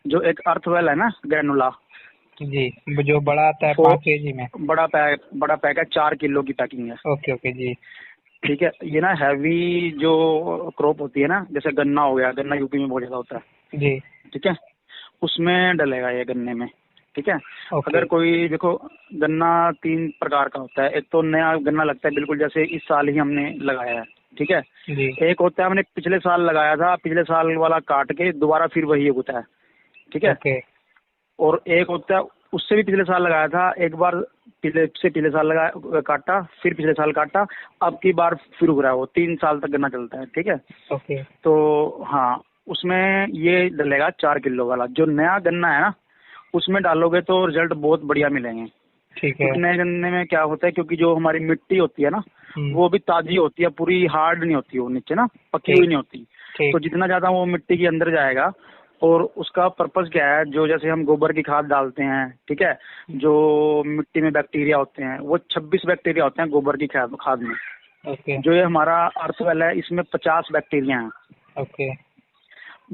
जो एक अर्थवेल है ना ग्रेनुला जी, जो बड़ा आता है वो 5 kg में। बड़ा पैक है, 4 किलो की पैकिंग है। ओके ओके जी। ठीक है, ये ना हैवी जो क्रॉप होती है ना, जैसे गन्ना हो गया, गन्ना यूपी में बहुत ज्यादा होता है। जी। ठीक है, उसमें डलेगा ये गन्ने में। ठीक है, ओके। अगर कोई देखो, गन्ना 3 प्रकार का होता है। एक तो नया गन्ना लगता है बिल्कुल, जैसे इस साल ही हमने लगाया है। ठीक है, जी। एक होता है हमने पिछले साल लगाया था, पिछले साल वाला काट के दोबारा फिर वही उगता है। ठीक है, ओके। और एक होता है उससे भी पिछले साल लगाया था, एक बार पिछले साल लगाया, काटा, फिर पिछले साल काटा, अब की बार फिर उग रहा है वो। 3 साल तक गन्ना चलता है। ठीक है, ओके। तो हाँ, उसमें ये डलेगा 4 किलो वाला। जो नया गन्ना है ना, उसमें डालोगे तो रिजल्ट बहुत बढ़िया मिलेंगे। ठीक है। क्योंकि नए गन्ने में क्या होता है, क्योंकि जो हमारी मिट्टी होती है ना, वो भी ताजी होती है, पूरी हार्ड नहीं होती, वो नीचे ना पकी हुई नहीं होती। तो जितना ज्यादा वो मिट्टी के अंदर जाएगा, और उसका पर्पस क्या है, जो जैसे हम गोबर की खाद डालते हैं, ठीक है, जो मिट्टी में बैक्टीरिया होते हैं, वो 26 बैक्टीरिया होते हैं गोबर की खाद में। ओके। जो ये हमारा अर्थवेल है, इसमें 50 बैक्टीरिया हैं। ओके।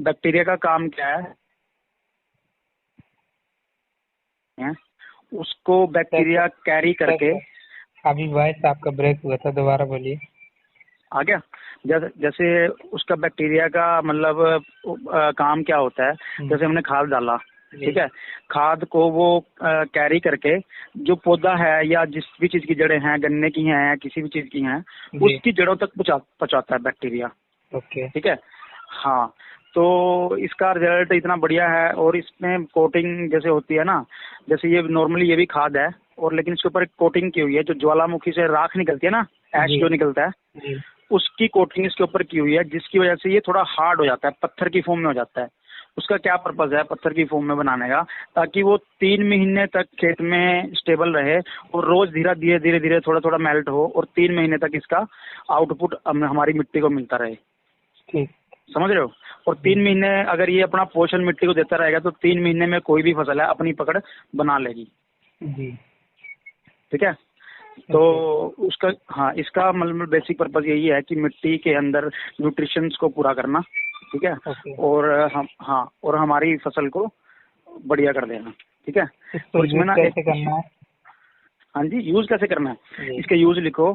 बैक्टीरिया का काम क्या है, उसको बैक्टीरिया कैरी करके। अभी वॉइस आपका ब्रेक हुआ था, दोबारा बोलिए। आ गया? जैसे उसका बैक्टीरिया का मतलब काम क्या होता है, जैसे हमने खाद डाला, ठीक है, खाद को वो कैरी करके जो पौधा है या जिस भी चीज की जड़ें हैं, गन्ने की हैं या किसी भी चीज की हैं, उसकी जड़ों तक पहुंचाता है बैक्टीरिया। ओके। ठीक है, हाँ, तो इसका रिजल्ट इतना बढ़िया है। और इसमें कोटिंग जैसे होती है ना, जैसे ये नॉर्मली ये भी खाद है, और लेकिन इसके ऊपर एक कोटिंग की हुई है, जो ज्वालामुखी से राख निकलती है ना, ऐश जो निकलता है, उसकी कोटिंग इसके ऊपर की हुई है, जिसकी वजह से ये थोड़ा हार्ड हो जाता है, पत्थर की फॉर्म में हो जाता है। उसका क्या पर्पज है पत्थर की फॉर्म में बनाने का, ताकि वो 3 महीने तक खेत में स्टेबल रहे, और रोज धीरे धीरे थोड़ा थोड़ा मेल्ट हो, और 3 महीने तक इसका आउटपुट हमारी मिट्टी को मिलता रहे। ठीक, समझ रहे हो? और 3 महीने अगर ये अपना पोषण मिट्टी को देता रहेगा, तो 3 महीने में कोई भी फसल है अपनी पकड़ बना लेगी। जी। ठीक है, तो उसका, हाँ, इसका मतलब बेसिक पर्पज यही है कि मिट्टी के अंदर न्यूट्रिशंस को पूरा करना। ठीक है, और हम, हाँ, और हमारी फसल को बढ़िया कर देना। ठीक है, तो इसमें ना कैसे करना है? हाँ जी, यूज कैसे करना है, इसके यूज लिखो।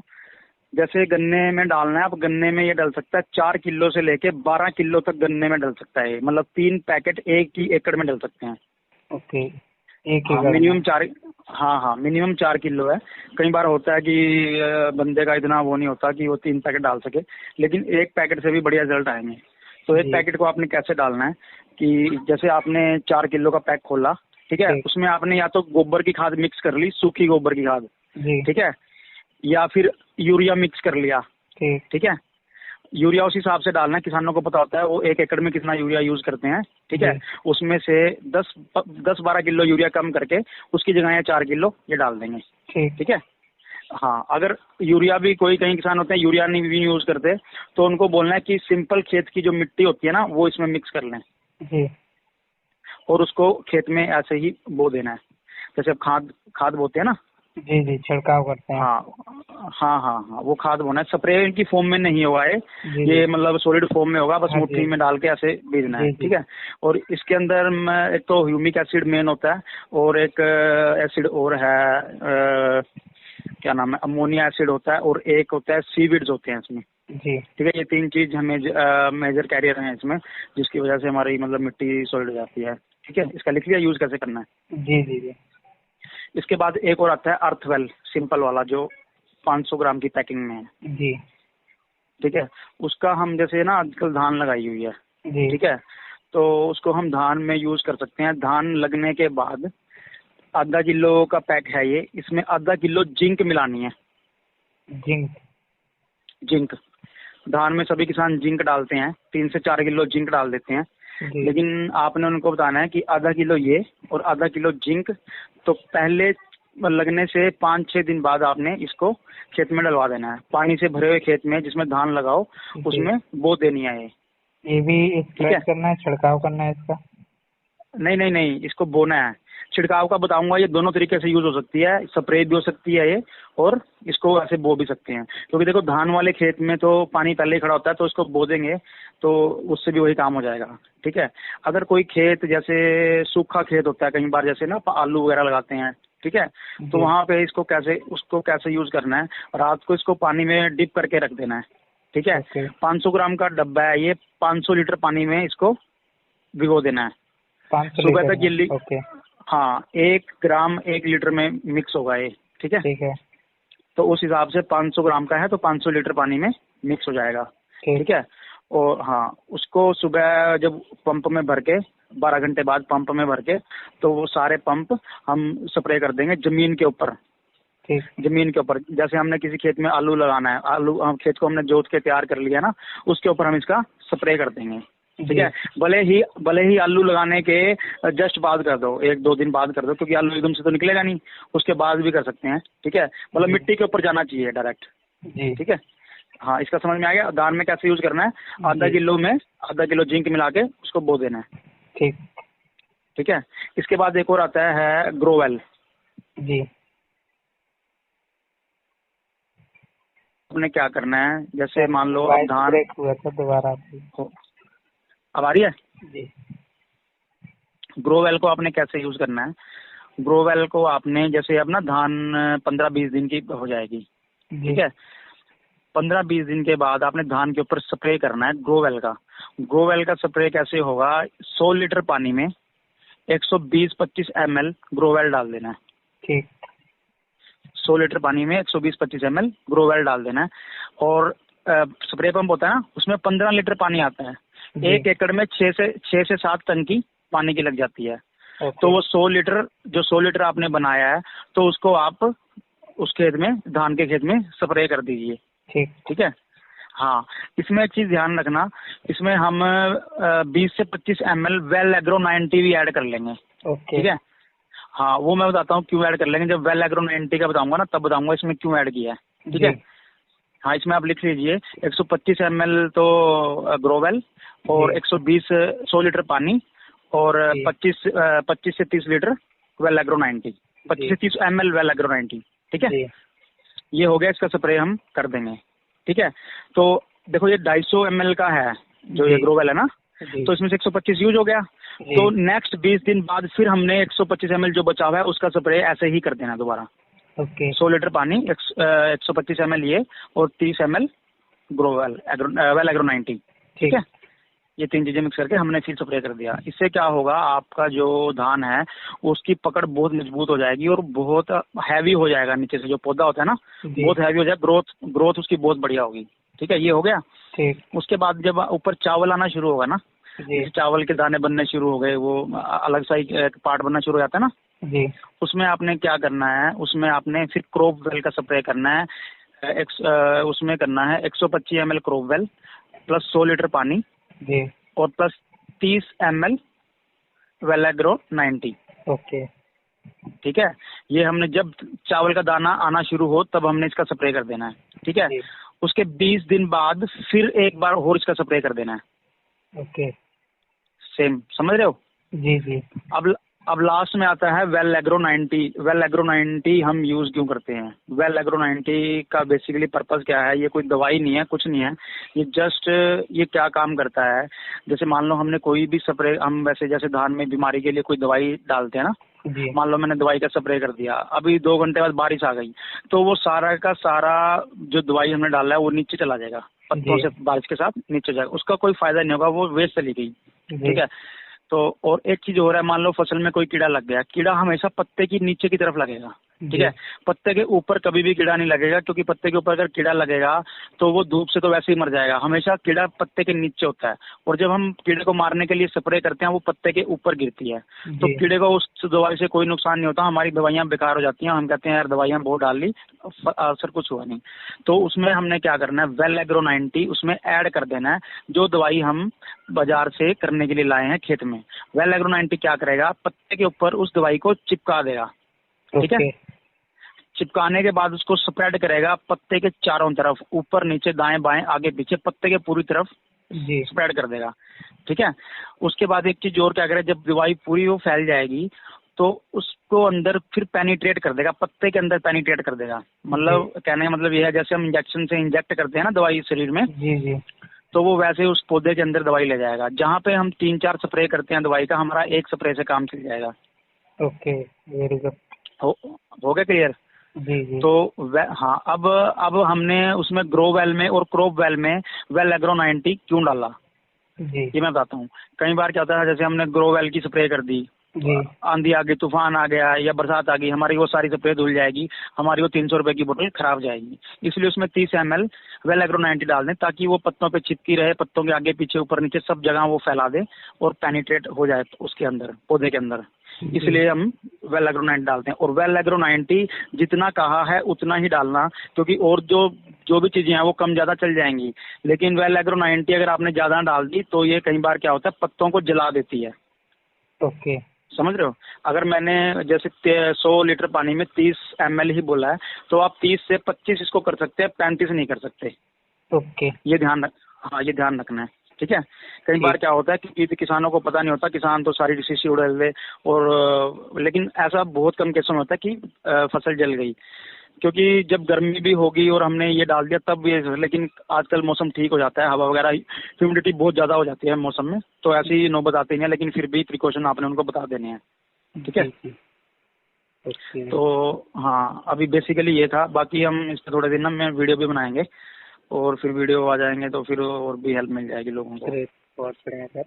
जैसे गन्ने में डालना है, अब गन्ने में ये डल सकता है 4 किलो से लेके 12 किलो तक गन्ने में डल सकता है, मतलब 3 पैकेट एक ही एकड़ में डल सकते हैं। ओके, एक हाँ, मिनिमम 4, हाँ, मिनिमम 4 किलो है। कई बार होता है कि बंदे का इतना वो नहीं होता कि वो 3 पैकेट डाल सके, लेकिन एक पैकेट से भी बढ़िया रिजल्ट आएंगे। तो एक पैकेट को आपने कैसे डालना है कि जैसे आपने 4 किलो का पैक खोला, ठीक है, उसमें आपने या तो गोबर की खाद मिक्स कर ली, सूखी गोबर की खाद, ठीक है, या फिर यूरिया मिक्स कर लिया। ठीक है, यूरिया उस हिसाब से डालना है, किसानों को पता होता है वो 1 एकड़ में कितना यूरिया यूज करते हैं। ठीक है, उसमें से 10-12 किलो यूरिया कम करके उसकी जगह ये 4 किलो ये डाल देंगे। ठीक है, हाँ, अगर यूरिया भी कोई कई किसान होते हैं यूरिया नहीं भी यूज करते, तो उनको बोलना है कि सिंपल खेत की जो मिट्टी होती है ना, वो इसमें मिक्स कर लें, और उसको खेत में ऐसे ही बो देना है, जैसे खाद बोते हैं ना। जी, छिड़काव करते हैं। हाँ, वो खाद बोना है, स्प्रे की फॉर्म में नहीं होगा ये मतलब सॉलिड फॉर्म में होगा, बस मुट्ठी में डाल के ऐसे भेजना है। ठीक है, और इसके अंदर एक तो ह्यूमिक एसिड मेन होता है, और एक एसिड और है, क्या नाम है, अमोनिया एसिड होता है, और एक होता है सीविड्स होते हैं इसमें। जी, ठीक है, ये 3 चीज हमें मेजर कैरियर हैं इसमें, जिसकी वजह से हमारी मतलब मिट्टी सॉलिड हो जाती है। ठीक है, इसका लिख लिया यूज कैसे करना है। जी। इसके बाद एक और आता है अर्थवेल सिंपल वाला, जो 500 ग्राम की पैकिंग में है। जी, ठीक है, उसका हम जैसे ना आजकल धान लगाई हुई है। ठीक है, तो उसको हम धान में यूज कर सकते हैं। धान लगने के बाद आधा किलो का पैक है ये, इसमें आधा किलो जिंक मिलानी है। जिंक धान में सभी किसान जिंक डालते हैं, 3 से 4 किलो जिंक डाल देते हैं, लेकिन आपने उनको बताना है कि आधा किलो ये और आधा किलो जिंक। तो पहले लगने से 5-6 दिन बाद आपने इसको खेत में डलवा देना है, पानी से भरे हुए खेत में जिसमें धान लगाओ, उसमें बो देनी है ये भी स्प्रेड करना है, छिड़काव करना है इसका? नहीं, इसको बोना है। छिड़काव का बताऊंगा, ये दोनों तरीके से यूज हो सकती है, स्प्रे भी हो सकती है ये, और इसको ऐसे बो भी सकते हैं। क्योंकि देखो धान वाले खेत में तो पानी पहले ही खड़ा होता है, तो इसको बो देंगे तो उससे भी वही काम हो जाएगा। ठीक है, अगर कोई खेत जैसे सूखा खेत होता है कई बार, जैसे ना आलू वगैरह लगाते हैं, ठीक है, तो जी वहां पे उसको कैसे यूज करना है, रात को इसको पानी में डिप करके रख देना है। ठीक है, ओके 500 ग्राम का डब्बा है ये, 500 लीटर पानी में इसको भिगो देना है। 500 सुबह लीटर तक में। ये ओके हाँ, 1 ग्राम 1 लीटर में मिक्स होगा ये। ठीक है, ठीक है तो उस हिसाब से 500 ग्राम का है तो 500 लीटर पानी में मिक्स हो जाएगा। ठीक ठीक है, और हाँ, उसको सुबह जब पंप में भर के 12 घंटे बाद पंप में भर के, तो वो सारे पंप हम स्प्रे कर देंगे जमीन के ऊपर। ठीक जमीन के ऊपर, जैसे हमने किसी खेत में आलू लगाना है, खेत को हमने जोत के तैयार कर लिया ना, उसके ऊपर हम इसका स्प्रे कर देंगे। ठीक जी है, भले ही आलू लगाने के जस्ट बाद कर दो, 1-2 दिन बाद कर दो, क्योंकि आलू एकदम से तो निकलेगा नहीं, उसके बाद भी कर सकते हैं। ठीक है, मतलब जी मिट्टी के ऊपर जाना चाहिए डायरेक्ट। जी ठीक है, हाँ, इसका समझ में आ गया। दान में कैसे यूज करना है, आधा किलो जिंक मिला के उसको बो देना है। ठीक ठीक है, इसके बाद एक और आता है ग्रोवेल। जी आपने क्या करना है, जैसे मान लो अब वॉइस धान ब्रेक हुआ था, दोबारा आप हो, अब आ रही है। जी ग्रोवेल को आपने कैसे यूज करना है, ग्रोवेल को आपने जैसे अब ना धान 15-20 दिन की हो जाएगी। जी ठीक है, 15-20 दिन के बाद आपने धान के ऊपर स्प्रे करना है ग्रोवेल का। ग्रोवेल का स्प्रे कैसे होगा, 100 लीटर पानी में 120-25 ml ग्रोवेल डाल देना है। ठीक 100 लीटर पानी में 120-25 ml ग्रोवेल डाल देना है। और स्प्रे पंप होता है ना, उसमें 15 लीटर पानी आता है। जी 1 एकड़ में 6 से 7 टंकी पानी की लग जाती है। ओके तो वो 100 लीटर आपने बनाया है, तो उसको आप उस खेत में, धान के खेत में स्प्रे कर दीजिए। ठीक ठीक है, हाँ, इसमें एक चीज ध्यान रखना, इसमें हम 20 से 25 ml वेल एग्रो 90 भी ऐड कर लेंगे। ओके ठीक है, हाँ, वो मैं बताता हूँ क्यों ऐड कर लेंगे, जब वेल एग्रो 90 का बताऊंगा ना, तब बताऊंगा इसमें क्यों ऐड किया है। ठीक है, जी हाँ, इसमें आप लिख लीजिए 125 ml तो ग्रोवेल, और जी 100 लीटर पानी, और जी 25 से 30 लीटर वेल एग्रो 90, 25 से 30 ml वेल एग्रो 90। ठीक है, जी ये हो गया, इसका स्प्रे हम कर देंगे। ठीक है, तो देखो ये 250 ml का है जो ये जी ग्रोवेल है ना, जी तो इसमें से 125 यूज हो गया। जी तो नेक्स्ट 20 दिन बाद फिर हमने 125 ml जो बचा हुआ है उसका स्प्रे ऐसे ही कर देना दोबारा। ओके 100 लीटर पानी, 125 ml ये, और 30 ml ग्रोवेल वेल एग्रो 90। ठीक है, ये 3 चीजें मिक्स करके हमने फिर स्प्रे कर दिया। इससे क्या होगा, आपका जो धान है उसकी पकड़ बहुत मजबूत हो जाएगी और बहुत हैवी हो जाएगा, नीचे से जो पौधा होता है ना जी बहुत हैवी हो जाएगा, ग्रोथ उसकी बहुत बढ़िया होगी। ठीक है, ये हो गया। ठीक उसके बाद जब ऊपर चावल आना शुरू होगा ना, जी जैसे चावल के दाने बनने शुरू हो गए, वो अलग सा एक पार्ट बनना शुरू हो जाता है ना, जी उसमें आपने क्या करना है, उसमें आपने फिर क्रॉप वेल का स्प्रे करना है। उसमें करना है 125 ml crop well plus 100 litre पानी, जी और plus 30 ml well agro 90। Okay ठीक है, ये हमने जब चावल का दाना आना शुरू हो तब हमने इसका स्प्रे कर देना है। ठीक है, जी उसके 20 दिन बाद फिर एक बार और इसका स्प्रे कर देना है। ओके सेम, समझ रहे हो। जी जी अब लास्ट में आता है वेल एग्रो 90। वेल एग्रो 90 हम यूज क्यों करते हैं, वेल एग्रो 90 का बेसिकली पर्पस क्या है, ये कोई दवाई नहीं है, कुछ नहीं है, ये जस्ट ये क्या काम करता है, जैसे मान लो हमने कोई भी स्प्रे, हम वैसे जैसे धान में बीमारी के लिए कोई दवाई डालते हैं ना, जी मान लो मैंने दवाई का स्प्रे कर दिया, अभी 2 घंटे बाद बारिश आ गई, तो वो सारा का सारा जो दवाई हमने डाला है वो नीचे चला जाएगा, पत्तों जी से बारिश के साथ नीचे जाएगा, उसका कोई फायदा नहीं होगा, वो वेस्ट चली गई। जी ठीक है, तो और एक चीज हो रहा है, मान लो फसल में कोई कीड़ा लग गया, कीड़ा हमेशा पत्ते की नीचे की तरफ लगेगा। ठीक है, पत्ते के ऊपर कभी भी कीड़ा नहीं लगेगा, क्योंकि पत्ते के ऊपर अगर कीड़ा लगेगा तो वो धूप से तो वैसे ही मर जाएगा, हमेशा कीड़ा पत्ते के नीचे होता है, और जब हम कीड़े को मारने के लिए स्प्रे करते हैं वो पत्ते के ऊपर गिरती है, तो जी कीड़े को उस दवाई से कोई नुकसान नहीं होता, हमारी दवाइयां बेकार हो जाती हैं, हम कहते हैं यार दवाइयां बहुत डाल ली, असर कुछ हुआ नहीं। तो उसमें हमने क्या करना है, वेल एग्रो 90 उसमें ऐड कर देना है, जो दवाई हम बाजार से करने के लिए लाए हैं खेत में। वेल एग्रो 90 क्या करेगा, पत्ते के ऊपर उस दवाई को चिपका देगा। ठीक है, ओके चिपकाने के बाद उसको स्प्रेड करेगा पत्ते के चारों तरफ, ऊपर नीचे दाएं बाएं आगे पीछे, पत्ते के पूरी तरफ जी स्प्रेड कर देगा। ठीक है, उसके बाद एक चीज और क्या करेगा, जब दवाई पूरी वो फैल जाएगी तो उसको अंदर फिर पेनिट्रेट कर देगा, पत्ते के अंदर पेनिट्रेट कर देगा, मतलब कहने का मतलब ये है जैसे हम इंजेक्शन से इंजेक्ट करते हैं ना दवाई शरीर में, जी जी तो वो वैसे उस पौधे के अंदर दवाई ले जाएगा। जहाँ पे हम 3-4 स्प्रे करते हैं दवाई का, हमारा एक स्प्रे से काम चल जाएगा। Okay, very good. हो हो गया क्लियर? जी जी। तो हाँ, अब हमने उसमें ग्रो वेल में और क्रॉप वेल में वेल एग्रो 90 क्यों डाला, जी ये मैं बताता हूँ। कई बार क्या होता है, जैसे हमने ग्रो वेल की स्प्रे कर दी, जी। आंधी आ गई, तूफान आ गया या बरसात आ गई, हमारी वो सारी स्प्रे धुल जाएगी, हमारी वो 300 रुपए की बोतल खराब जाएगी। इसलिए उसमें 30 ml वेल एग्रो 90 डाल दें, ताकि वो पत्तों पे चिपकी रहे, पत्तों के आगे पीछे ऊपर नीचे सब जगह वो फैला दे और पेनिट्रेट हो जाए उसके अंदर, पौधे के अंदर। इसलिए हम वेल एग्रो 90 डालते हैं। और वेल एग्रो 90 जितना कहा है उतना ही डालना, क्योंकि और जो जो भी चीजें हैं वो कम ज्यादा चल जाएंगी, लेकिन वेल एग्रो 90 अगर आपने ज्यादा डाल दी तो ये कई बार क्या होता है, पत्तों को जला देती है। ओके। समझ रहे हो? अगर मैंने जैसे 100 लीटर पानी में 30 ml ही बोला है, तो आप 30 से 25 इसको कर सकते हैं, 35 नहीं कर सकते। ओके। ये ध्यान रख हाँ, ये ध्यान रखना है, ठीक है? कई बार क्या होता है कि किसानों को पता नहीं होता, किसान तो सारी शीशी उड़ा दे, और लेकिन ऐसा बहुत कम केसों में होता है कि फसल जल गई, क्योंकि जब गर्मी भी होगी और हमने ये डाल दिया तब ये। लेकिन आजकल मौसम ठीक हो जाता है, हवा वगैरह, ह्यूमिडिटी बहुत ज्यादा हो जाती है मौसम में, तो ऐसी नौबत आती नहीं है, लेकिन फिर भी प्रिकॉशन आपने उनको बता देने हैं, ठीक है? ओके। तो हाँ, अभी बेसिकली ये था। बाकी हम इस पर थोड़े दिन में वीडियो भी बनाएंगे, और फिर वीडियो आ जाएंगे तो फिर और भी हेल्प मिल जाएगी लोगों को। ग्रेट, बहुत बढ़िया सर।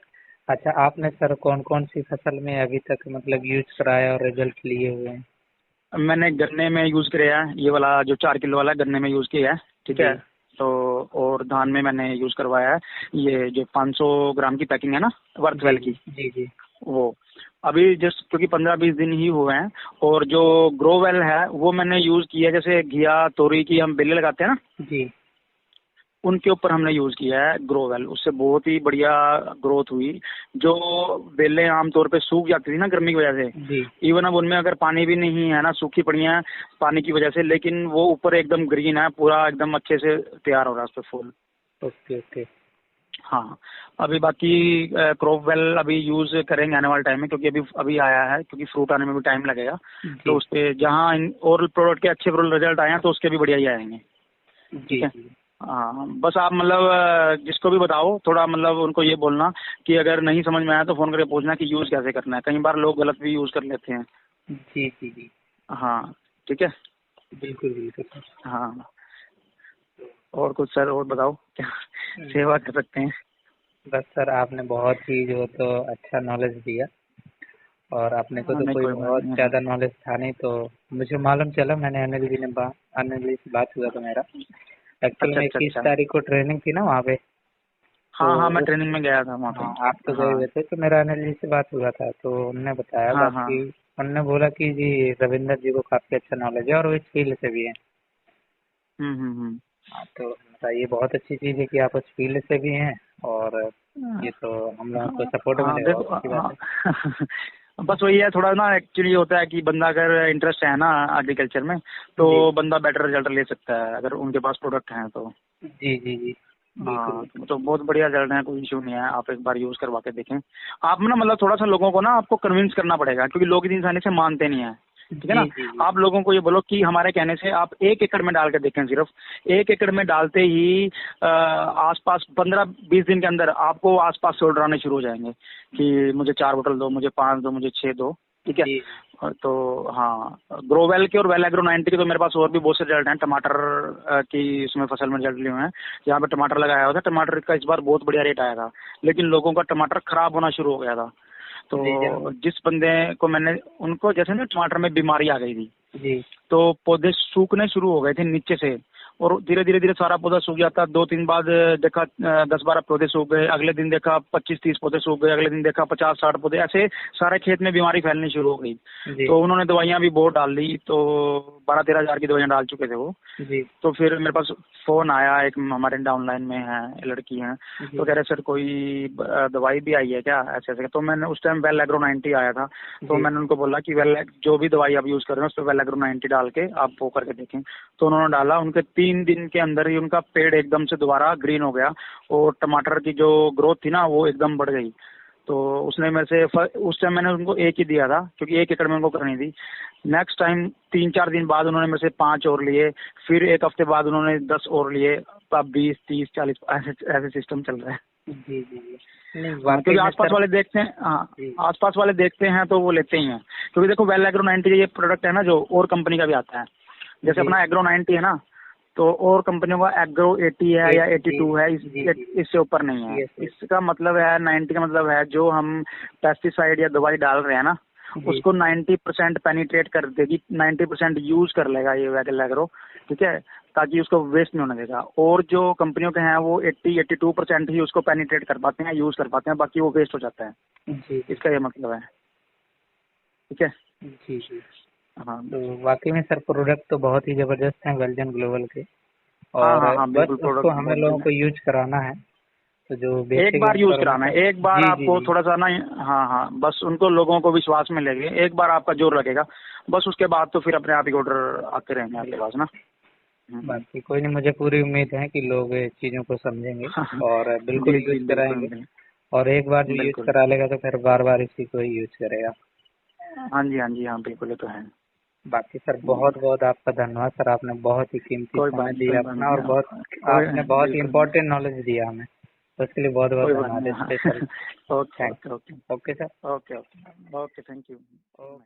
अच्छा, आपने सर कौन कौन सी फसल में अभी तक मतलब यूज कराया और रिजल्ट लिए हुए हैं? मैंने गन्ने में यूज किया है, ये वाला जो 4 किलो वाला गन्ने में यूज किया है, ठीक है? तो और धान में मैंने यूज करवाया है, ये जो 500 ग्राम की पैकिंग है ना वर्थवेल की, जी जी। वो अभी जस्ट क्योंकि 15-20 दिन ही हुए हैं। और जो ग्रोवेल है वो मैंने यूज किया है, जैसे घिया तोरी की हम बेलें लगाते हैं ना, जी। उनके ऊपर हमने यूज किया है ग्रोवेल। उससे बहुत ही बढ़िया ग्रोथ हुई। जो बेलें आमतौर पे सूख जाती थी ना गर्मी की वजह से, जी। इवन अब उनमें अगर पानी भी नहीं है ना, सूखी पड़ी है पानी की वजह से, लेकिन वो ऊपर एकदम ग्रीन है, पूरा एकदम अच्छे से तैयार हो रहा है उस पर फूल। Okay okay. हाँ, अभी बाकी क्रॉपवेल अभी यूज करेंगे आने वाले टाइम में, क्योंकि अभी अभी आया है, क्योंकि फ्रूट आने में भी टाइम लगेगा। तो उस पे जहाँ ओरल प्रोडक्ट के अच्छे रिजल्ट आए हैं तो उसके भी बढ़िया ही आएंगे, ठीक है? हाँ, बस आप मतलब जिसको भी बताओ थोड़ा मतलब उनको ये बोलना कि अगर नहीं समझ में आया तो फोन करके पूछना कि यूज कैसे करना है। कई बार लोग गलत भी यूज कर लेते हैं। जी जी जी। हाँ, ठीक है। बिल्कुल बिल्कुल। हाँ, और कुछ सर और बताओ, क्या सेवा कर सकते हैं? बस सर, आपने बहुत ही जो तो अच्छा नॉलेज दिया, और अपने को तो नहीं, कोई कोई बात बहुत नहीं। ज़्यादा नॉलेज था नहीं, तो मुझे मालूम चला। मैंने अनिल जी से बात हुआ था मेरा। एक्चुअल अच्छा में अच्छा 21 अच्छा। तारीख को ट्रेनिंग थी ना वहाँ पे। हाँ हाँ, मैं तो ट्रेनिंग में गया था वहाँ पे। हाँ, आप तो गए हाँ हुए थे, तो मेरा अनिल जी से बात हुआ था, तो उनने बताया हाँ हाँ। बाकी। उनने बोला कि जी रविंदर जी को काफ़ी अच्छा नॉलेज है और वो इस फील्ड से भी है। हम्म। हाँ, तो बताइए, बहुत अच्छी चीज़ है कि आप उस फील्ड से भी हैं, और ये तो हम लोगों को हाँ सपोर्ट हाँ, मिलेगा, देखो बहुत अच्छी बात है। बस वही है, थोड़ा ना एक्चुअली होता है कि बंदा अगर इंटरेस्ट है ना एग्रीकल्चर में, तो जी बंदा बेटर रिजल्ट ले सकता है अगर उनके पास प्रोडक्ट हैं तो। जी जी जी। बिल्कुल हाँ, बिल्कुल। तो बहुत बढ़िया रिजल्ट है, कोई इशू नहीं है। आप एक बार यूज करवा के देखें। आप ना मतलब थोड़ा सा लोगों को ना आपको कन्विंस करना पड़ेगा, क्योंकि लोग इतनी आसानी से मानते नहीं है, ठीक है जी ना? जी जी। आप लोगों को ये बोलो कि हमारे कहने से आप 1 एकड़ में डाल के देखें। सिर्फ 1 एकड़ में डालते ही आसपास 15-20 दिन के अंदर आपको आसपास से ऑर्डर आने शुरू हो जाएंगे कि मुझे 4 बोतल दो, मुझे 5 दो, मुझे 6 दो, ठीक है? जी तो हाँ, ग्रोवेल के और वेल एग्रो 90 के तो मेरे पास और भी बहुत से रिजल्ट हैं। टमाटर की उसमें फसल में रिजल्ट लिए हुए हैं। यहाँ पे टमाटर लगाया हुआ था, टमाटर का इस बार बहुत बढ़िया रेट आया था, लेकिन लोगों का टमाटर खराब होना शुरू हो गया था। जी तो जिस बंदे को मैंने, उनको जैसे ना टमाटर में बीमारी आ गई थी, जी। तो पौधे सूखने शुरू हो गए थे नीचे से, और धीरे धीरे धीरे सारा पौधा सूख जाता। 2-3 बाद देखा 10-12 पौधे सूख गए, अगले दिन देखा 25-30 पौधे सूख गए, अगले दिन देखा 50-60 पौधे, ऐसे सारे खेत में बीमारी फैलनी शुरू हो गई। जी तो उन्होंने दवाइयां भी बहुत डाल दी, तो 12-13 हजार की दवाइयां डाल चुके थे वो। जी तो फिर मेरे पास फोन आया, एक हमारे डाउनलाइन में है लड़की हैं, तो कह रहे सर कोई दवाई भी आई है क्या, ऐसे ऐसे। तो मैंने उस टाइम वेल एग्रो 90 आया था, तो जी मैंने उनको बोला कि जो भी दवाई आप यूज कर रहे हो उस पर वेल एग्रो 90 डाल के आप वो करके देखें। तो उन्होंने डाला, उनके 3 दिन के अंदर ही उनका पेड़ एकदम से दोबारा ग्रीन हो गया, और टमाटर की जो ग्रोथ थी ना वो एकदम बढ़ गई। तो उसने मेरे से उस टाइम मैंने उनको 1 ही दिया था, क्योंकि 1 एकड़ में उनको करनी थी। नेक्स्ट टाइम 3-4 दिन बाद उन्होंने मेरे से 5 और लिए, फिर 1 हफ्ते बाद उन्होंने 10 और लिए, अब 20, 30, 40 ऐसे ऐसे सिस्टम चल रहा है। जी जी जी। नहीं हाँ, वाकई क्योंकि में आसपास सर। वाले देखते हैं, हाँ जी आसपास वाले देखते हैं तो वो लेते ही हैं। क्योंकि देखो वेल एग्रो 90 का ये प्रोडक्ट है ना, जो और कंपनी का भी आता है, जैसे जी अपना एग्रो 90 है ना, तो और कंपनियों का एग्रो 80 है या जी 82 है, जी जी। इससे ऊपर नहीं है। Yes yes. इसका मतलब है 90 का मतलब है जो हम पेस्टिसाइड या दवाई डाल रहे हैं ना, जी उसको 90% पेनिट्रेट कर देगी, 90% यूज कर लेगा ये वेल एग्रो, ठीक है, ताकि उसको वेस्ट नहीं होने देगा। और जो कंपनियों के हैं वो 80-82% ही उसको पेनिट्रेट कर पाते हैं, यूज कर पाते हैं, बाकी वो वेस्ट हो जाता है। जी जी इसका ये मतलब है, ठीक है। जी जी। हाँ तो वाकई में सर प्रोडक्ट तो बहुत ही जबरदस्त हैं वेल्डन ग्लोबल के। हाँ और हाँ हाँ, बस बिल्कुल उसको प्रोडक्ट हमें बहुत लोगों बढ़िया को यूज कराना है। तो जो है। एक बेसिक बार यूज कराना है, इंफॉर्मेशन। एक बार जी जी आपको जी। थोड़ा सा ना, हाँ हाँ, बस उनको लोगों को विश्वास में लेंगे, एक बार आपका जोर लगेगा, बस उसके बाद तो फिर अपने आप ही ऑर्डर आते रहेंगे आपके पास ना। बाकी कोई नहीं, मुझे पूरी उम्मीद है कि लोग इस चीज़ों को समझेंगे और बिल्कुल जी यूज जी कराएंगे। बिल्कुल और एक बार जो यूज बिल्कुल। करा लेगा तो फिर बार बार इसी को ही यूज करेगा। हाँ जी हाँ जी हाँ, बिल्कुल ये तो है। बाकी सर बहुत बहुत आपका धन्यवाद सर, आपने बहुत ही कीमती समय कोई दिया बात अपना, नहीं, और बहुत कोई आपने बहुत ही बिल्कुल नहीं, इम्पोर्टेंट नॉलेज दिया हमें, तो उसके लिए बहुत बहुत कोई बात धन्यवाद नहीं, हाँ। Special. Okay thank. Okay okay okay sir. Okay okay okay, thank you. O